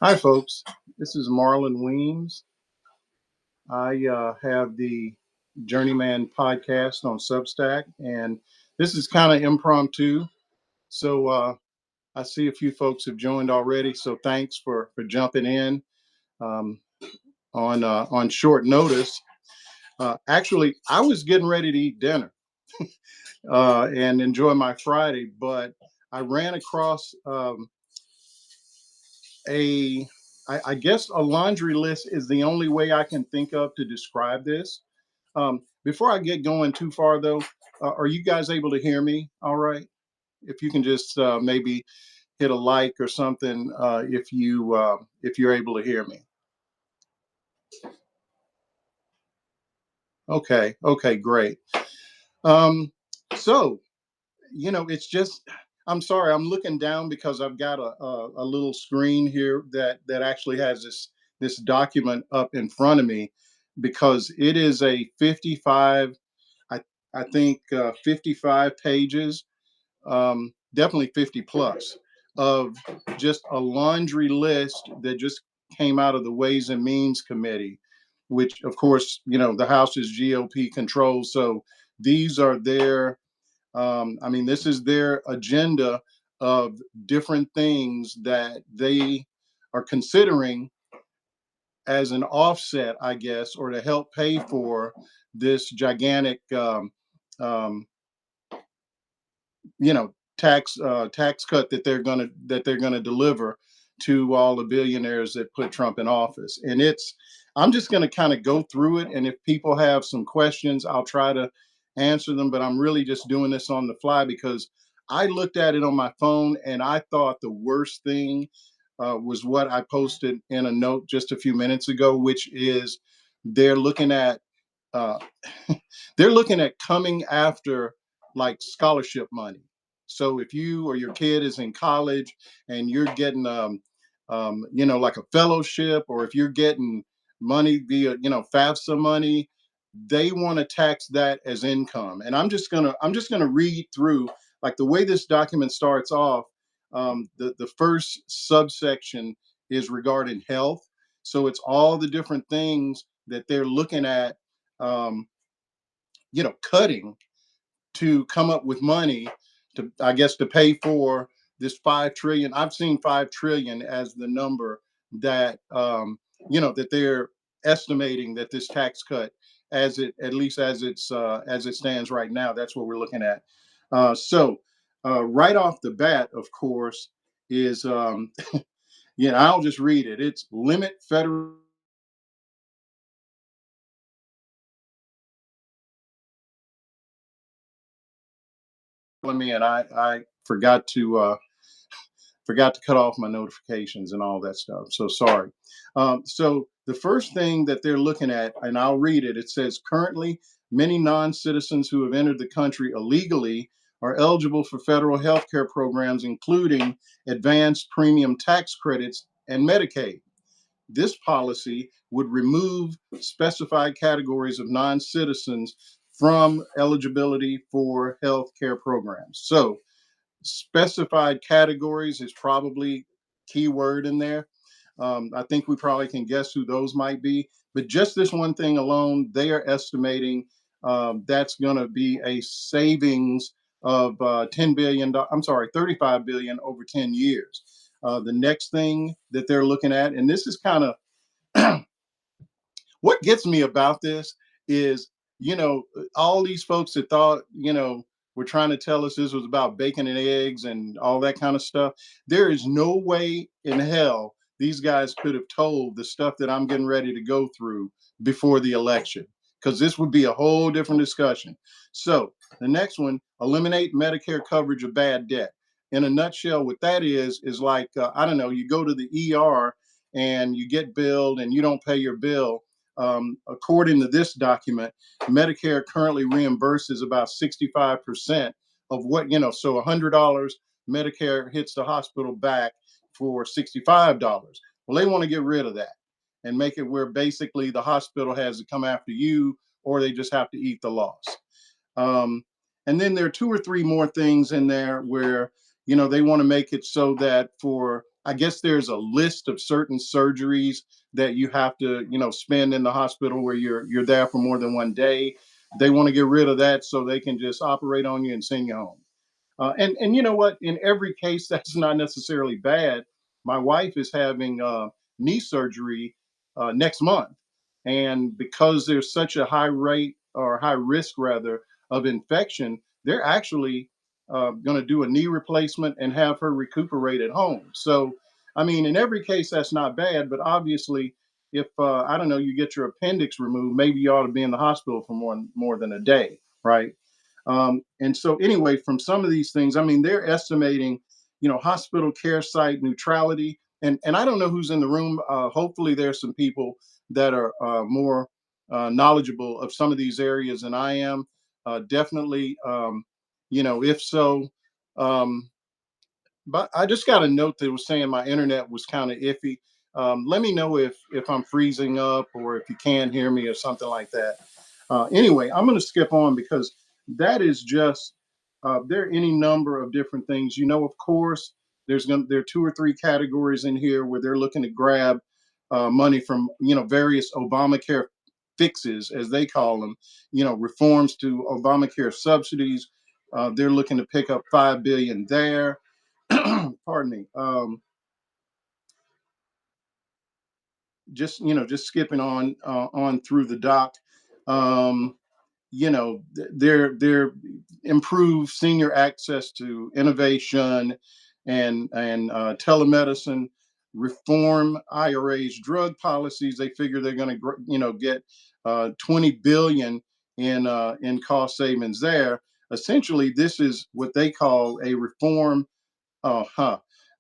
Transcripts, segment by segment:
Hi, folks. This is Marlon Weems. I have the Journeyman podcast on Substack, and this is kind of impromptu. So I see a few folks have joined already. So thanks for jumping in um, on short notice. Actually, I was getting ready to eat dinner and enjoy my Friday, but I ran across a I guess a laundry list is the only way I can think of to describe this. Before I get going too far, though, are you guys able to hear me? All right. If you can just maybe hit a like or something if you're able to hear me. Okay. Okay. Great. Um, so it's just I'm sorry, I'm looking down because I've got a little screen here that actually has this document up in front of me because it is a 55 I I think 55 pages, definitely 50 plus, of just a laundry list that just came out of the Ways and Means Committee, which of course, the House is GOP controlled. So these are their, I mean, this is their agenda of different things that they are considering as an offset, I guess, or to help pay for this gigantic um, tax cut that they're gonna deliver to all the billionaires that put Trump in office. And I'm just gonna kind of go through it, and if people have some questions, I'll try to answer them. But I'm really just doing this on the fly because I looked at it on my phone and I thought the worst thing was what I posted in a note just a few minutes ago, which is they're looking at uh, they're looking at coming after like scholarship money. So if you or your kid is in college and you're getting, like a fellowship, or if you're getting money via, FAFSA money, they want to tax that as income. And I'm just gonna read through like the way this document starts off. The first subsection is regarding health. So it's all the different things that they're looking at, um, cutting to come up with money to, I guess, to pay for this 5 trillion. I've seen 5 trillion as the number that that they're estimating that this tax cut, as it at least as it stands right now, that's what we're looking at. So right off the bat, of course, is I'll just read it. It's limit federal. Me and I forgot to cut off my notifications and all that stuff. So sorry. So the first thing that they're looking at, and I'll read it. It says currently, many non-citizens who have entered the country illegally are eligible for federal health care programs, including advanced premium tax credits and Medicaid. This policy would remove specified categories of non-citizens from eligibility for health care programs. So specified categories is probably key word in there. I think we probably can guess who those might be. But just this one thing alone, they are estimating that's going to be a savings of I'm sorry, 35 billion over 10 years. The next thing that they're looking at, and this is kind of what gets me about this is, all these folks that thought, were trying to tell us this was about bacon and eggs and all that kind of stuff. There is no way in hell these guys could have told the stuff that I'm getting ready to go through before the election, because this would be a whole different discussion. So the next one, eliminate Medicare coverage of bad debt. In a nutshell, what that is like, I don't know, you go to the ER and you get billed and you don't pay your bill. According to this document, Medicare currently reimburses about 65% of what, so $100, Medicare hits the hospital back for $65. Well, they want to get rid of that and make it where basically the hospital has to come after you, or they just have to eat the loss. Um, and then there are two or three more things in there where, they want to make it so that for I guess there's a list of certain surgeries that you have to, spend in the hospital where you're there for more than 1 day. They want to get rid of that so they can just operate on you and send you home. And you know what? In every case, that's not necessarily bad. My wife is having knee surgery next month, and because there's such a high rate or high risk rather of infection, they're actually going to do a knee replacement and have her recuperate at home. So, I mean, in every case, that's not bad. But obviously, if I don't know, you get your appendix removed, maybe you ought to be in the hospital for more than a day, right? And so, anyway, from some of these things, I mean, they're estimating, hospital care site neutrality. And I don't know who's in the room. Hopefully, there's some people that are more knowledgeable of some of these areas than I am. Definitely, if so. Um, but I just got a note that was saying my internet was kind of iffy. Let me know if I'm freezing up or if you can't hear me or something like that. Anyway, I'm going to skip on because that is just there are any number of different things. Of course, there are two or three categories in here where they're looking to grab money from various Obamacare fixes, as they call them. Reforms to Obamacare subsidies. They're looking to pick up 5 billion there. Pardon me. Just skipping on through the doc. Um, they're improve senior access to innovation and telemedicine, reform IRA's drug policies. They figure they're going to get 20 billion in cost savings there. Essentially, this is what they call a reform.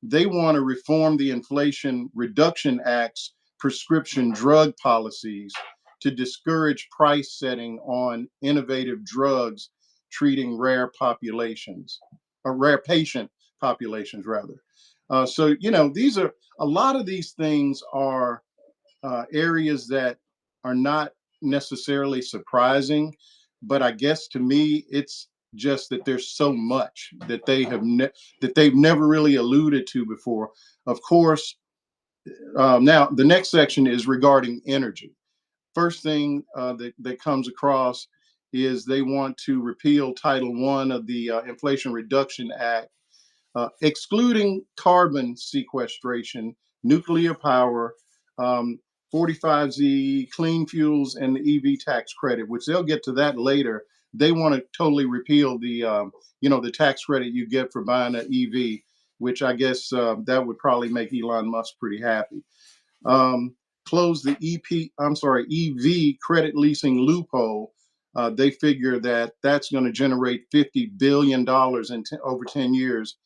They want to reform the Inflation Reduction Act's prescription drug policies to discourage price setting on innovative drugs treating rare populations, or rare patient populations, rather. So, these are a lot of these things are areas that are not necessarily surprising, but I guess to me, it's just that there's so much that that they've never really alluded to before. Of course, now the next section is regarding energy. First thing that comes across is they want to repeal Title One of the Inflation Reduction Act, excluding carbon sequestration, nuclear power, um, 45Z, clean fuels, and the EV tax credit, which they'll get to that later. They want to totally repeal the tax credit you get for buying an EV, which I guess that would probably make Elon Musk pretty happy. um, close the EV credit leasing loophole. They figure that that's going to generate $50 billion over 10 years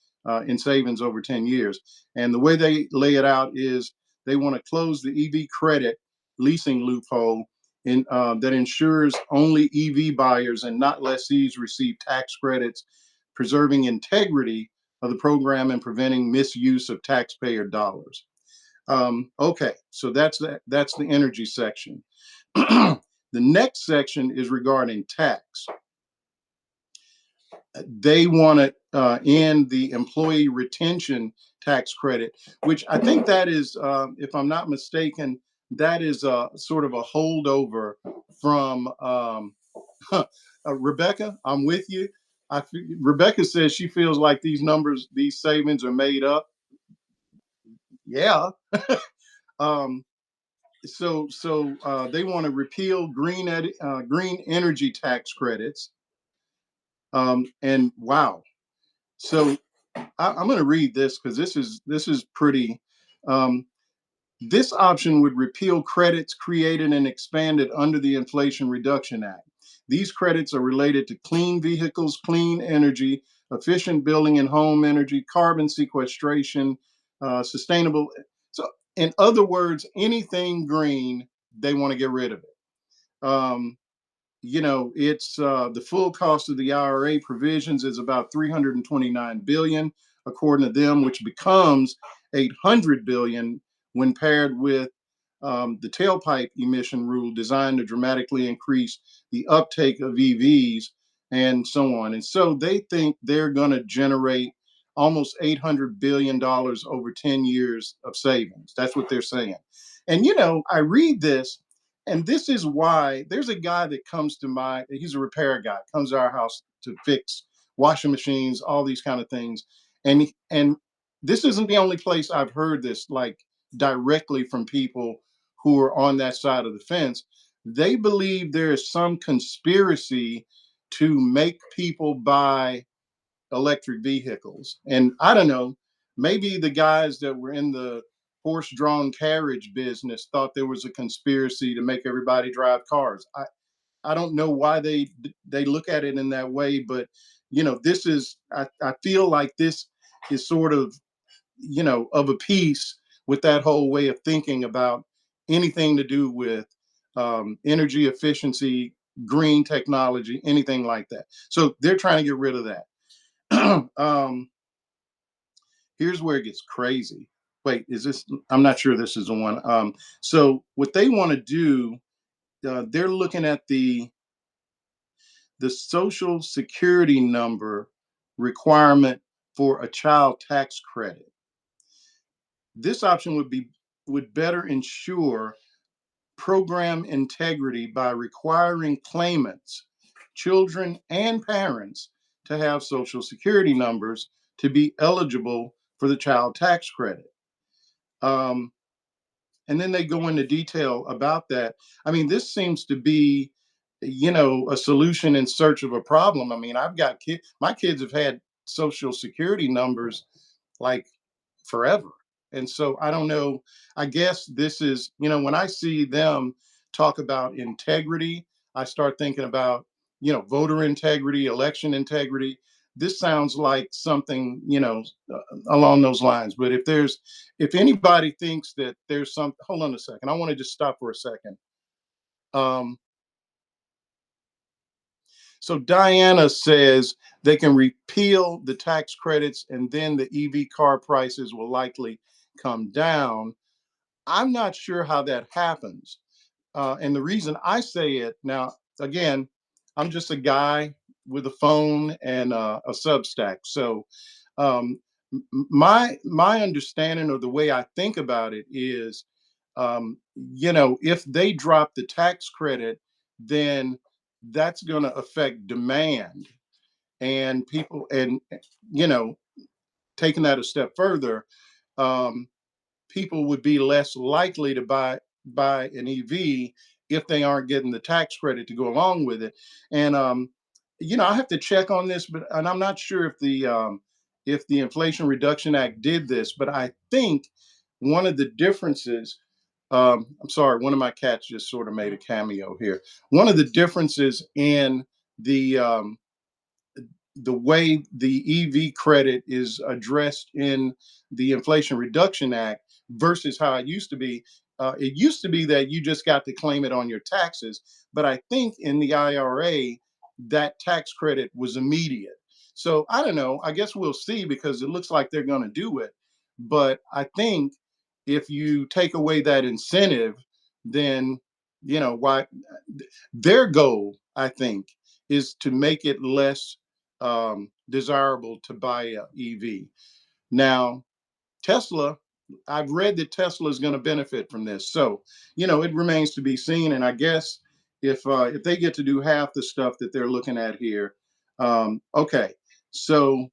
in savings over 10 years. And the way they lay it out is they want to close the EV credit leasing loophole that ensures only EV buyers and not lessees receive tax credits, preserving integrity of the program and preventing misuse of taxpayer dollars. Okay, so that's the energy section. The next section is regarding tax. They want to end the employee retention tax credit, which I think that is, if I'm not mistaken, that is a sort of a holdover from Rebecca. I'm with you. Rebecca says she feels like these numbers, these savings are made up. Yeah. um, so they want to repeal green energy tax credits. And wow, so I'm going to read this because this is pretty. Um, this option would repeal credits created and expanded under the Inflation Reduction Act. These credits are related to clean vehicles, clean energy, efficient building and home energy, carbon sequestration, sustainable. So, in other words, anything green, they want to get rid of it. It's the full cost of the IRA provisions is about 329 billion, according to them, which becomes 800 billion when paired with the tailpipe emission rule designed to dramatically increase the uptake of EVs and so on. And so they think they're going to generate almost $800 billion over 10 years of savings. That's what they're saying. And I read this, and this is why there's a guy that comes to my he's a repair guy, comes to our house to fix washing machines, all these kind of things. And this isn't the only place I've heard this, like, directly from people who are on that side of the fence. They believe there is some conspiracy to make people buy electric vehicles. And I don't know, maybe the guys that were in the horse drawn carriage business thought there was a conspiracy to make everybody drive cars. I don't know why they look at it in that way, but this is I feel like this is sort of a piece with that whole way of thinking about anything to do with energy efficiency, green technology, anything like that. So they're trying to get rid of that. um, Here's where it gets crazy. Wait, is this? I'm not sure this is the one. So what they want to do, they're looking at the social security number requirement for a child tax credit. This option would better ensure program integrity by requiring claimants, children, and parents to have social security numbers to be eligible for the child tax credit. Um, and then they go into detail about that. I mean, this seems to be, a solution in search of a problem. I mean, I've got kids, my kids have had social security numbers like forever. And so I don't know. I guess this is, when I see them talk about integrity, I start thinking about, voter integrity, election integrity. This sounds like something, along those lines. But if anybody thinks that there's some, hold on a second. I want to just stop for a second. Um, so Diana says they can repeal the tax credits and then the EV car prices will likely come down. I'm not sure how that happens. And the reason I say it now, again, I'm just a guy with a phone and a Substack. So um, my understanding, or the way I think about it, is, if they drop the tax credit, then that's going to affect demand and people, and you know, taking that a step further, um, people would be less likely to buy an EV if they aren't getting the tax credit to go along with it. And I have to check on this, but and I'm not sure if the Inflation Reduction Act did this, but I think one of the differences. I'm sorry, one of my cats just sort of made a cameo here. One of the differences in the um, the way the EV credit is addressed in the Inflation Reduction Act versus how it used to be. It used to be that you just got to claim it on your taxes, but I think in the IRA, that tax credit was immediate. So I don't know. I guess we'll see because it looks like they're going to do it. But I think if you take away that incentive, then why their goal, I think, is to make it less desirable to buy a EV. Now, Tesla, I've read that Tesla is going to benefit from this. So, it remains to be seen. And I guess if they get to do half the stuff that they're looking at here, okay. So,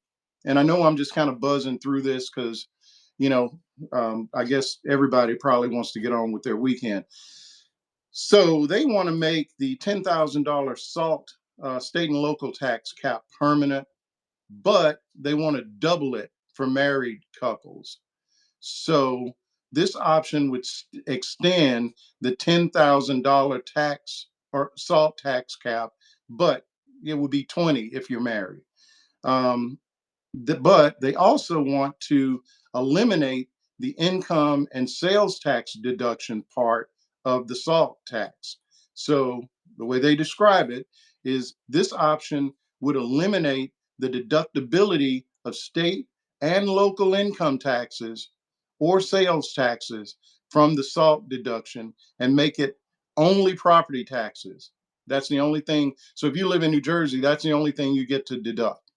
and I know I'm just kind of buzzing through this because, you know, I guess everybody probably wants to get on with their weekend. So they want to make the $10,000 SALT state and local tax cap permanent, but they want to double it for married couples. So this option would extend the $10,000 tax or SALT tax cap, but it would be 20 if you're married. Um, but they also want to eliminate the income and sales tax deduction part of the SALT tax. So the way they describe it is this option would eliminate the deductibility of state and local income taxes or sales taxes from the SALT deduction and make it only property taxes. That's the only thing. So if you live in New Jersey, that's the only thing you get to deduct.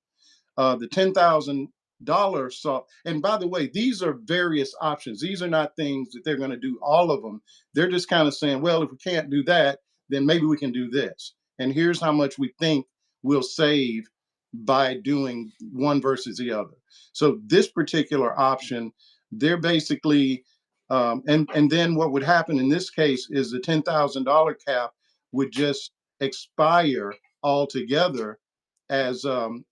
The dollar salt. And by the way, these are various options. These are not things that they're going to do all of them. They're just kind of saying, well, if we can't do that, then maybe we can do this. And here's how much we think we'll save by doing one versus the other. So this particular option, they're basically, and then what would happen in this case is the $10,000 cap would just expire altogether as and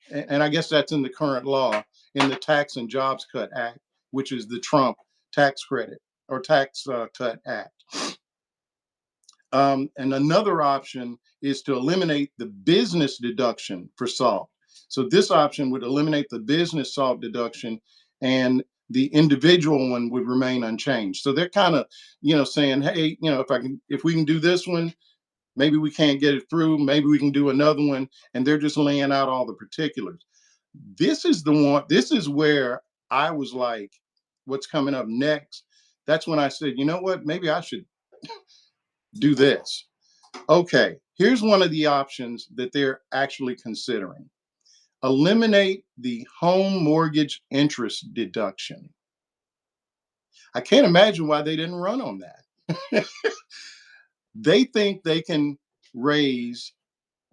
I guess that's in the current law in the Tax and Jobs Cut Act, which is the Trump tax credit or tax cut act. And another option is to eliminate the business deduction for SALT. So this option would eliminate the business SALT deduction, and the individual one would remain unchanged. So they're kind of, saying, hey, if we can do this one, maybe we can't get it through. Maybe we can do another one, and they're just laying out all the particulars. This is the one. This is where I was like, what's coming up next? That's when I said, you know what? Maybe I should do this. Okay, here's one of the options that they're actually considering. Eliminate the home mortgage interest deduction. I can't imagine why they didn't run on that. They think they can raise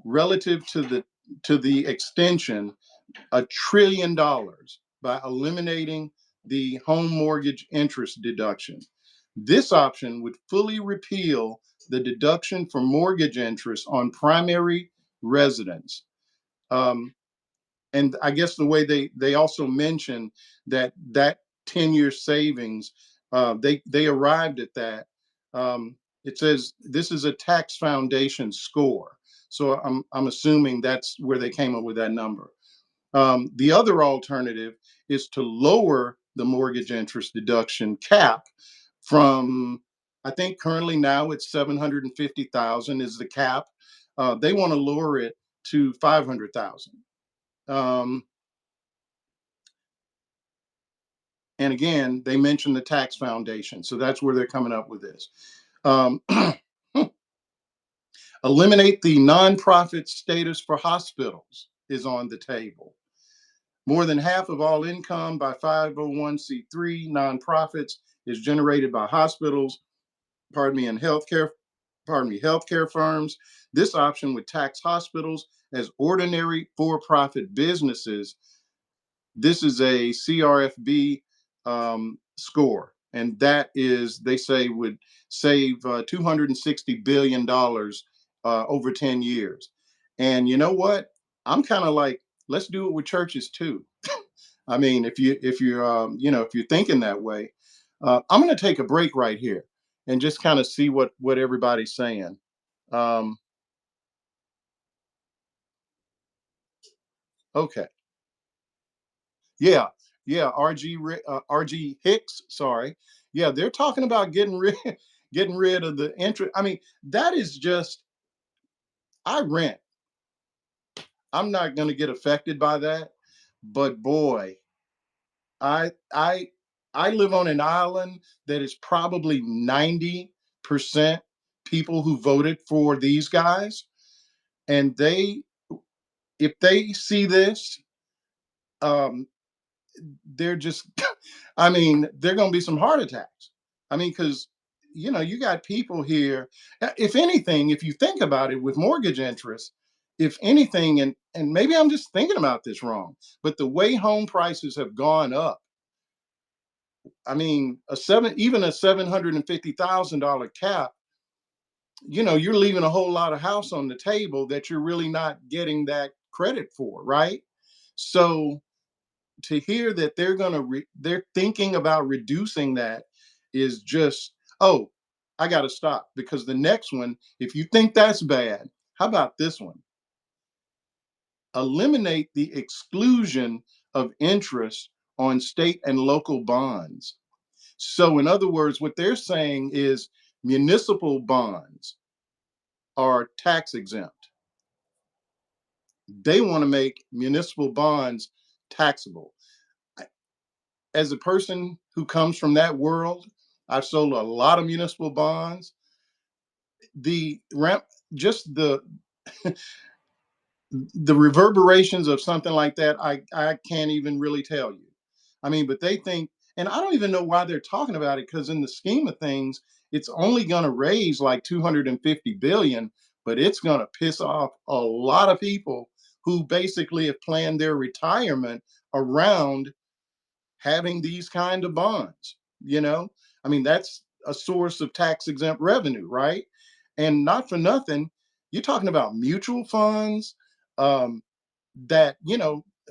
relative to the extension $1 trillion by eliminating the home mortgage interest deduction. This option would fully repeal the deduction for mortgage interest on primary residence. Um, and I guess the way they also mentioned that 10-year savings, they arrived at that. It says this is a tax foundation score, so I'm assuming that's where they came up with that number. The other alternative is to lower the mortgage interest deduction cap from, I think currently now it's 750,000 is the cap. They want to lower it to 500,000. Um, and again, they mentioned the tax foundation, so that's where they're coming up with this. Um, eliminate the nonprofit status for hospitals is on the table. More than half of all income by 501c3 nonprofits is generated by hospitals, and healthcare firms. This option would tax hospitals as ordinary for-profit businesses. This is a CRFB score, and that is, they say, would save $260 billion over 10 years. And you know what? I'm kind of like, let's do it with churches too. I mean, if you're thinking that way, I'm going to take a break right here and just kind of see what everybody's saying. Um, okay, yeah, yeah, RG Hicks, sorry, yeah, they're talking about getting rid getting rid of the interest. I mean, that is just, I rent. I'm not going to get affected by that, but boy, I I I live on an island that is probably 90% people who voted for these guys, and they, if they see this, um they're just I mean, there are going to be some heart attacks. I mean, cuz you got people here, if anything, if you think about it with mortgage interest, if anything, and maybe I'm just thinking about this wrong, but the way home prices have gone up, I mean, even a $750,000 cap, you're leaving a whole lot of house on the table that you're really not getting that credit for, right? So to hear that they're thinking about reducing that is just, oh, I got to stop, because the next one, if you think that's bad, how about this one? Eliminate the exclusion of interest on state and local bonds. So, in other words, what they're saying is municipal bonds are tax exempt. They want to make municipal bonds taxable. As a person who comes from that world, I've sold a lot of municipal bonds. The ramp, just the reverberations of something like that, I can't even really tell you. I mean, but they think, and I don't even know why they're talking about it, because in the scheme of things, it's only going to raise like 250 billion, but it's going to piss off a lot of people who basically have planned their retirement around having these kind of bonds. You know, I mean, that's a source of tax exempt revenue, right? And not for nothing, you're talking about mutual funds, um, that,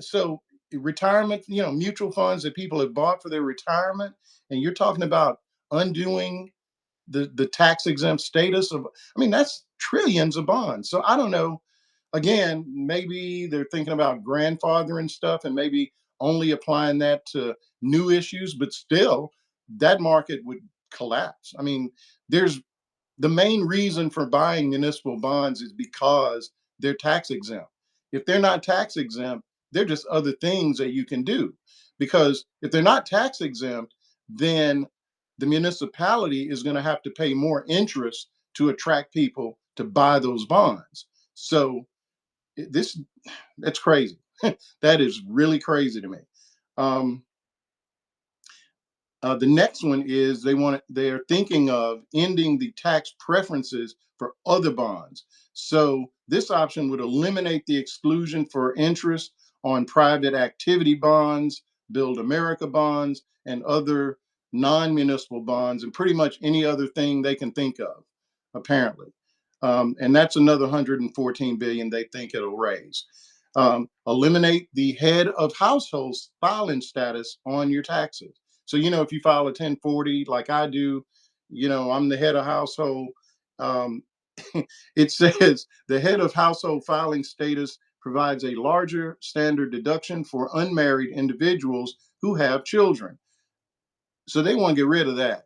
so retirement, mutual funds that people have bought for their retirement, and you're talking about undoing the tax exempt status of, I mean, that's trillions of bonds. So I don't know. Again, maybe they're thinking about grandfathering stuff and maybe only applying that to new issues, but still that market would collapse. I mean, there's the main reason for buying municipal bonds is because they're tax exempt. If they're not tax exempt, they're just other things that you can do. Because if they're not tax exempt, then the municipality is going to have to pay more interest to attract people to buy those bonds. So this that's crazy. That is really crazy to me. Um, the next one is they're thinking of ending the tax preferences for other bonds. So this option would eliminate the exclusion for interest on private activity bonds, Build America bonds, and other non-municipal bonds, and pretty much any other thing they can think of, apparently. And that's another 114 billion they think it'll raise. Eliminate the head of household filing status on your taxes. So, if you file a 1040 like I do, I'm the head of household. Um, it says the head of household filing status provides a larger standard deduction for unmarried individuals who have children. So they want to get rid of that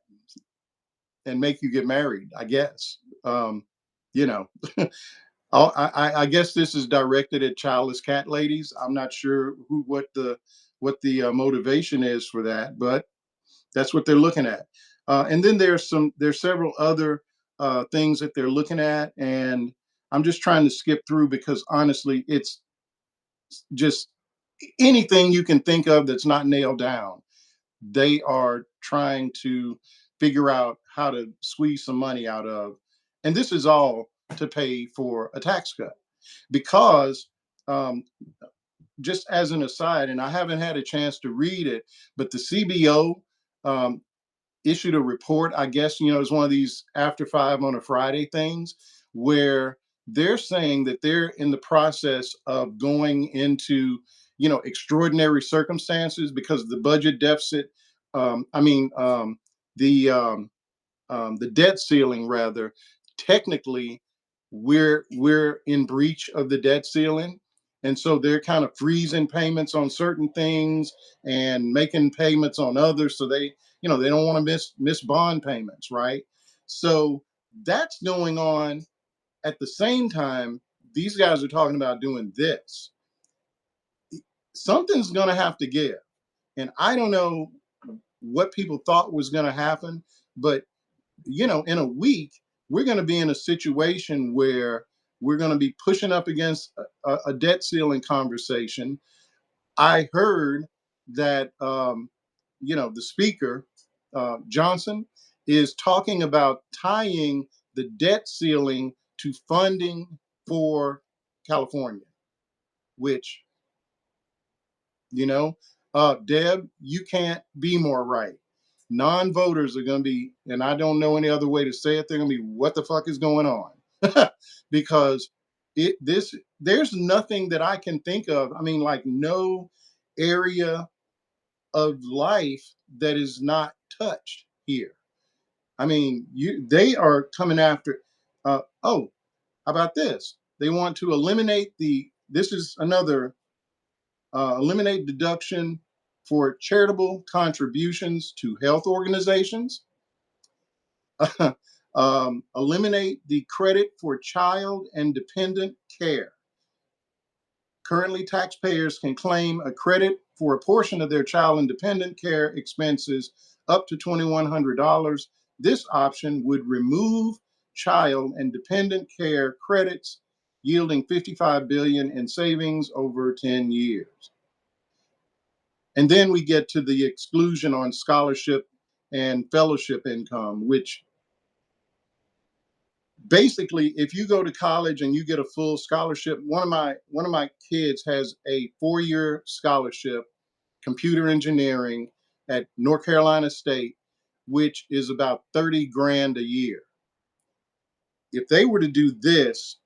and make you get married, I guess. You know, I guess this is directed at childless cat ladies. I'm not sure what the motivation is for that, but that's what they're looking at. And then there's several other things that they're looking at, and I'm just trying to skip through because honestly, it's just anything you can think of that's not nailed down. They are trying to figure out how to squeeze some money out of, and this is all to pay for a tax cut because. Um, just as an aside, and I haven't had a chance to read it, but the CBO um, issued a report. I guess, it's one of these after five on a Friday things where they're saying that they're in the process of going into, extraordinary circumstances because of the budget deficit. I mean, the debt ceiling rather. Technically, we're in breach of the debt ceiling, and so they're kind of freezing payments on certain things and making payments on others. So they don't want to miss bond payments, right? So that's going on at the same time. These guys are talking about doing this. Something's going to have to give, and I don't know what people thought was going to happen, but in a week, we're going to be in a situation where we're going to be pushing up against a debt ceiling conversation. I heard that, the speaker, Johnson, is talking about tying the debt ceiling to funding for California, which Deb, you can't be more right. Non-voters are going to be, and I don't know any other way to say it, they're going to be, what the fuck is going on? Because there's nothing that I can think of. I mean, like no area of life that is not touched here. I mean, they are coming after. Oh, how about this? They want to eliminate this is another eliminate deduction for charitable contributions to health organizations, eliminate the credit for child and dependent care. Currently, taxpayers can claim a credit for a portion of their child and dependent care expenses up to $2,100. This option would remove child and dependent care credits, yielding 55 billion in savings over 10 years. And then we get to the exclusion on scholarship and fellowship income, which basically, if you go to college and you get a full scholarship, one of my kids has a 4-year scholarship, computer engineering at North Carolina State, which is about 30 grand a year. If they were to do this,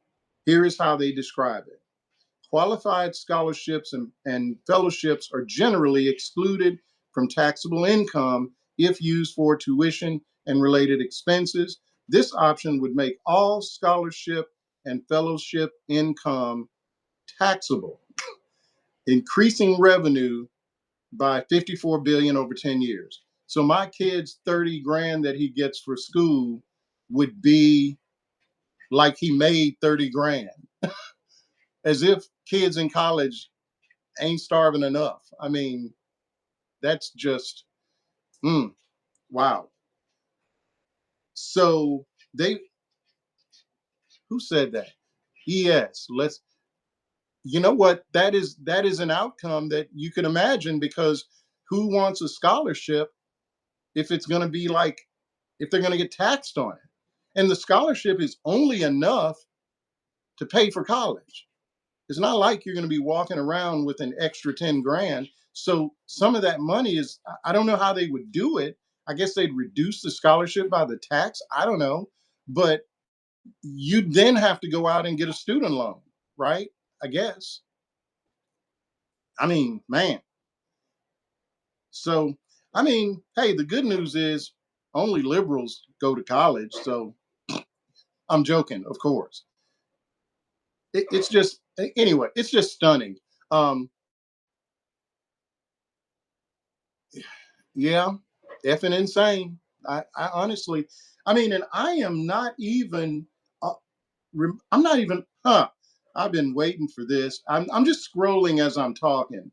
here is how they describe it. Qualified scholarships and fellowships are generally excluded from taxable income if used for tuition and related expenses. This option would make all scholarship and fellowship income taxable, increasing revenue by 54 billion over 10 years. So my kid's 30 grand that he gets for school would be like he made 30 grand, as if kids in college ain't starving enough. I mean, that's just wow. So they who said that? Yes, let's you know what? That is an outcome that you can imagine, because who wants a scholarship if it's going to be like, if they're going to get taxed on it? And the scholarship is only enough to pay for college. It's not like you're going to be walking around with an extra 10 grand. So some of that money is, I don't know how they would do it. I guess they'd reduce the scholarship by the tax. I don't know. But you then have to go out and get a student loan, right? I guess. I mean, man. So, I mean, hey, the good news is only liberals go to college. So I'm joking, of course. It's just, anyway, it's just stunning. Um, Yeah, effing insane. I honestly, I mean, and I am not even, I'm not even, I've been waiting for this. I'm just scrolling as I'm talking.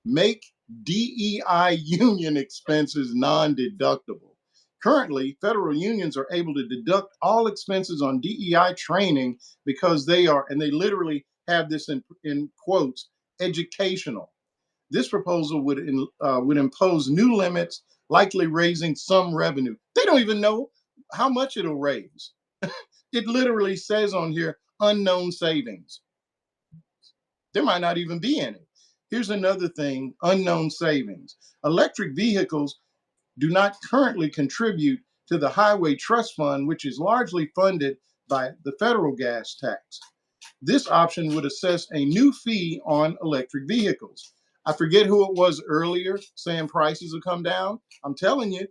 Make DEI union expenses non deductible. Currently, federal unions are able to deduct all expenses on DEI training because they are, and they literally have this in quotes, educational. This proposal would impose new limits, likely raising some revenue. They don't even know how much it'll raise. It literally says on here, unknown savings. There might not even be any. Here's another thing, unknown savings. Electric vehicles do not currently contribute to the Highway Trust Fund, which is largely funded by the federal gas tax. This option would assess a new fee on electric vehicles. I forget who it was earlier saying prices will come down. I'm telling you,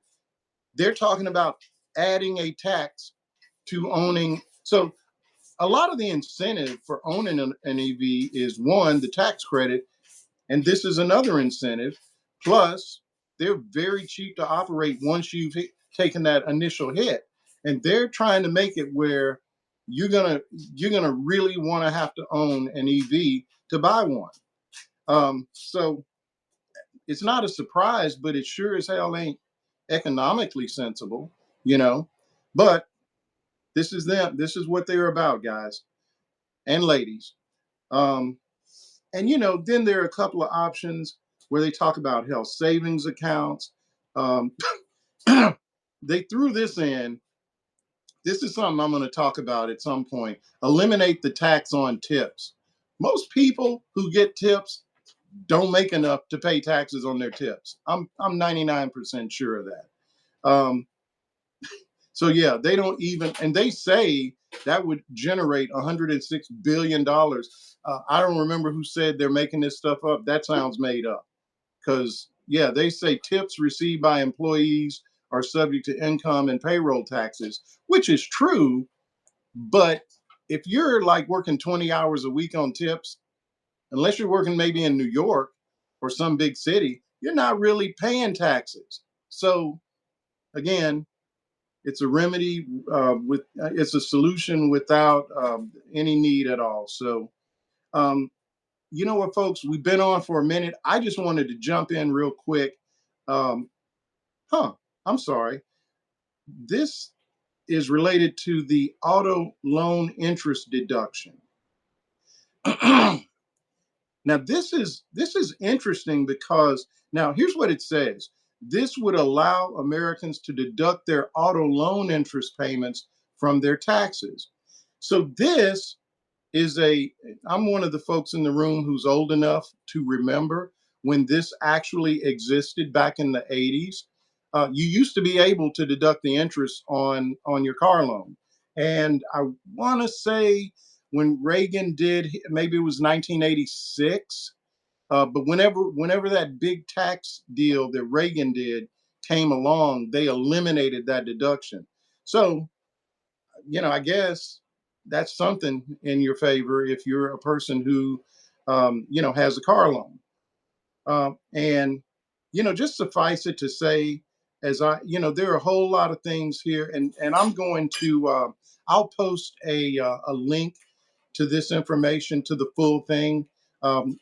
they're talking about adding a tax to owning. So a lot of the incentive for owning an EV is, one, the tax credit, and this is another incentive. Plus, they're very cheap to operate once you've taken that initial hit. And they're trying to make it where you're gonna really want to have to own an EV to buy one. So it's not a surprise, but it sure as hell ain't economically sensible, you know. But this is them. This is what they're about, guys and ladies. Um, and then there are a couple of options where they talk about health savings accounts. Um, they threw this in. This is something I'm going to talk about at some point. Eliminate the tax on tips. Most people who get tips don't make enough to pay taxes on their tips. I'm 99% sure of that. So yeah, they don't even, and they say that would generate $106 billion. I don't remember who said they're making this stuff up. That sounds made up. Because yeah, they say tips received by employees are subject to income and payroll taxes, which is true. But if you're like working 20 hours a week on tips, unless you're working maybe in New York or some big city, you're not really paying taxes. So again, it's a remedy it's a solution without any need at all. So you know what, folks, we've been on for a minute. I just wanted to jump in real quick. Um, huh, I'm sorry. This is related to the auto loan interest deduction. Now this is interesting because now here's what it says. This would allow Americans to deduct their auto loan interest payments from their taxes. So this is a I'm one of the folks in the room who's old enough to remember when this actually existed back in the 80s. You used to be able to deduct the interest on your car loan, and I want to say when Reagan did, maybe it was 1986. But whenever that big tax deal that Reagan did came along, they eliminated that deduction. So I guess that's something in your favor if you're a person who, has a car loan. And, just suffice it to say, there are a whole lot of things here, and I'm going to, I'll post a link to this information, to the full thing,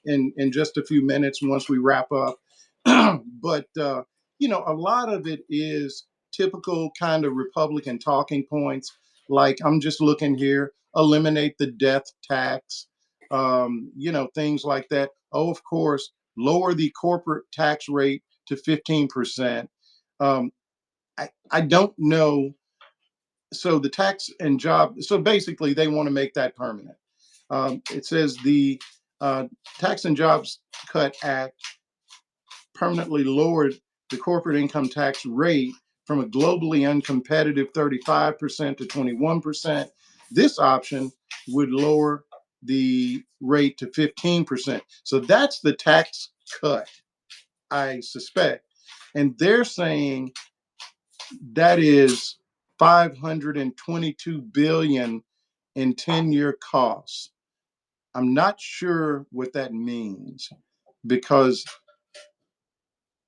in just a few minutes once we wrap up. But a lot of it is typical kind of Republican talking points. Like I'm just looking here, eliminate the death tax, things like that. Oh, of course, lower the corporate tax rate to 15%. Um, I don't know. So the tax and job. So basically, they want to make that permanent. It says the uh, Tax and Jobs Cut Act permanently lowered the corporate income tax rate from a globally uncompetitive 35% to 21%. This option would lower the rate to 15%. So that's the tax cut, I suspect. And they're saying that is 522 billion in 10-year costs. I'm not sure what that means because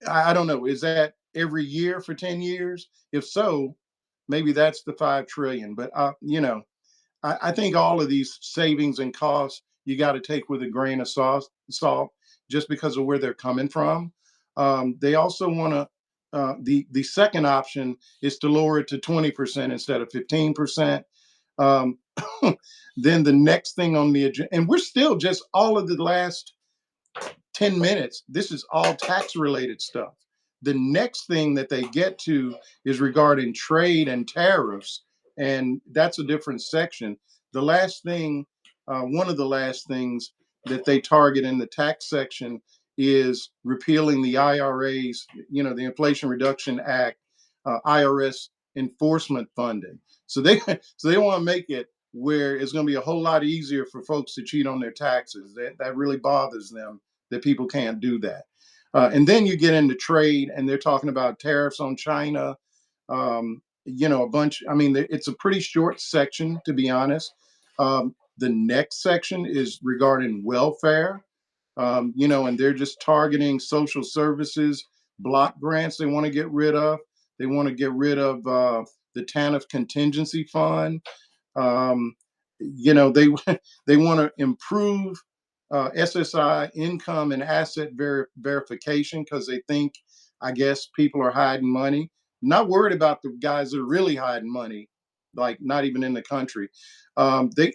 I don't know. Is that every year for 10 years? If so, maybe that's the 5 trillion. But I think all of these savings and costs you got to take with a grain of salt, just because of where they're coming from. They also want to. The second option is to lower it to 20% instead of 15%. Um, then the next thing on the agenda, and we're still just all of the last 10 minutes, this is all tax related stuff. The next thing that they get to is regarding trade and tariffs, and that's a different section. The last thing, one of the last things that they target in the tax section is repealing the IRA's, the Inflation Reduction Act, IRS enforcement funding. So they so they want to make it where it's going to be a whole lot easier for folks to cheat on their taxes. That really bothers them that people can't do that. And then you get into trade, and they're talking about tariffs on China. A bunch. I mean, it's a pretty short section, to be honest. The next section is regarding welfare. And they're just targeting social services, block grants. They want to get rid of. They want to get rid of the TANF contingency fund. Um, they they want to improve SSI income and asset verification because they think, I guess, people are hiding money. Not worried about the guys that are really hiding money, like not even in the country. They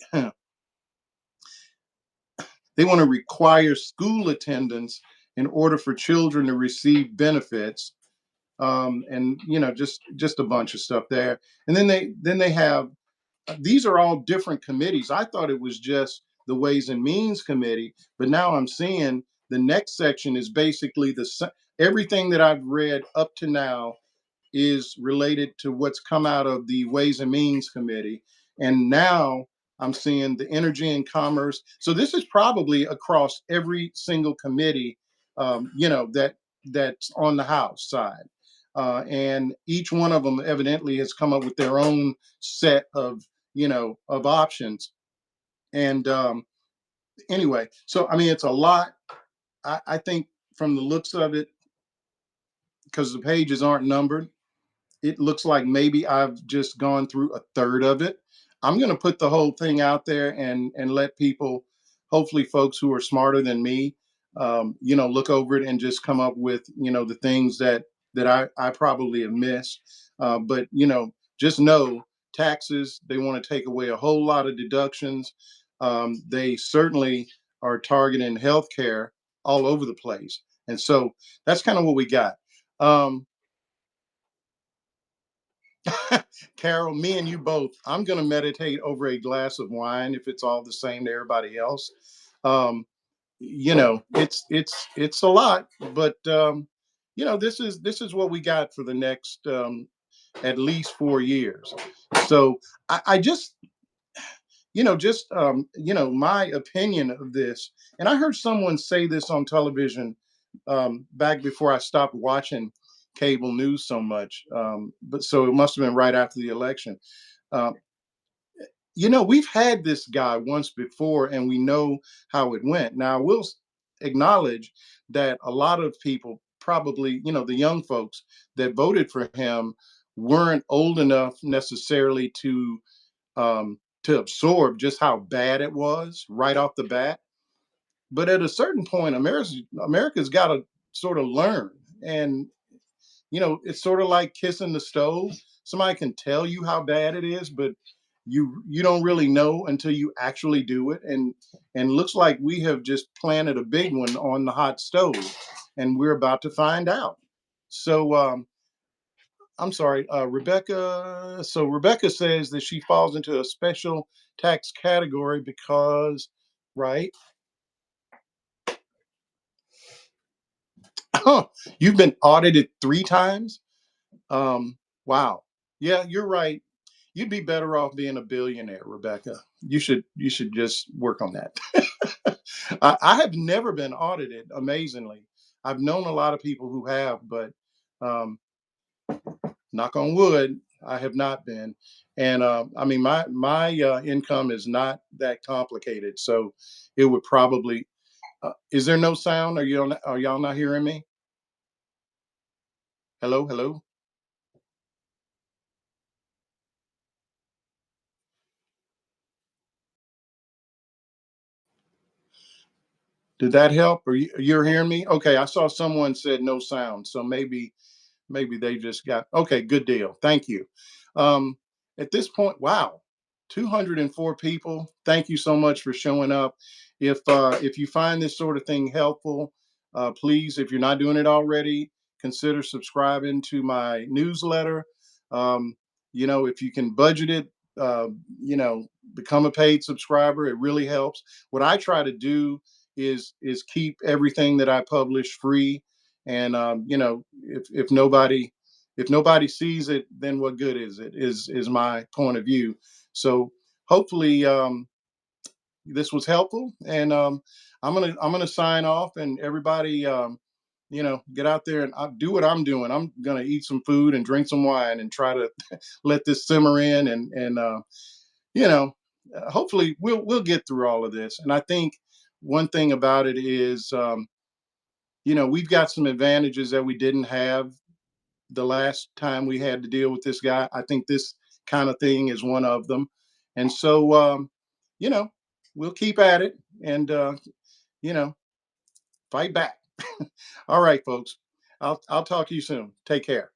they want to require school attendance in order for children to receive benefits, and just a bunch of stuff there. And then they have these are all different committees. I thought it was just the Ways and Means Committee, but now I'm seeing the next section is basically everything that I've read up to now is related to what's come out of the Ways and Means Committee. And now I'm seeing the Energy and Commerce. So this is probably across every single committee, that's on the House side. And each one of them evidently has come up with their own set of options. And anyway, so I mean, it's a lot. I think from the looks of it, because the pages aren't numbered, it looks like maybe I've just gone through a third of it. I'm going to put the whole thing out there and let people, hopefully, folks who are smarter than me, look over it and just come up with the things that I probably have missed. But just know taxes. They want to take away a whole lot of deductions. They certainly are targeting healthcare all over the place. And so that's kind of what we got. Um, Carol, me and you both. I'm going to meditate over a glass of wine if it's all the same to everybody else. Um, it's a lot, but this is what we got for the next at least 4 years. So I just my opinion of this, and I heard someone say this on television back before I stopped watching cable news so much. But so it must have been right after the election. Um, we've had this guy once before, and we know how it went. Now, we'll acknowledge that a lot of people, probably, the young folks that voted for him, weren't old enough necessarily to absorb just how bad it was right off the bat. But at a certain point, America's got to sort of learn, and it's sort of like kissing the stove. Somebody can tell you how bad it is, but you don't really know until you actually do it. And looks like we have just planted a big one on the hot stove, and we're about to find out. So I'm sorry, Rebecca. So Rebecca says that she falls into a special tax category because, right? You've been audited 3 times. Wow. Yeah, you're right. You'd be better off being a billionaire, Rebecca. You should just work on that. I have never been audited. Amazingly, I've known a lot of people who have, but um, knock on wood, I have not been. And I mean, my income is not that complicated, so it would probably. Is there no sound? Are y'all not hearing me? Hello, hello. Did that help? Or you're hearing me? Okay, I saw someone said no sound, so maybe they just got okay. Good deal. Thank you. Um, at this point, wow, 204 people. Thank you so much for showing up. If you find this sort of thing helpful, please, if you're not doing it already, consider subscribing to my newsletter. Um, if you can budget it, uh, you know, become a paid subscriber. It really helps. What I try to do is keep everything that I publish free. And if nobody sees it, then what good is it? Is my point of view. So hopefully this was helpful, and I'm gonna sign off, and everybody get out there and do what I'm doing. I'm gonna eat some food and drink some wine and try to let this simmer in, and you know hopefully we'll get through all of this. And I think one thing about it is we've got some advantages that we didn't have the last time we had to deal with this guy. I think this kind of thing is one of them. And so, you know, we'll keep at it and, you know, fight back. All right, folks. I'll talk to you soon. Take care.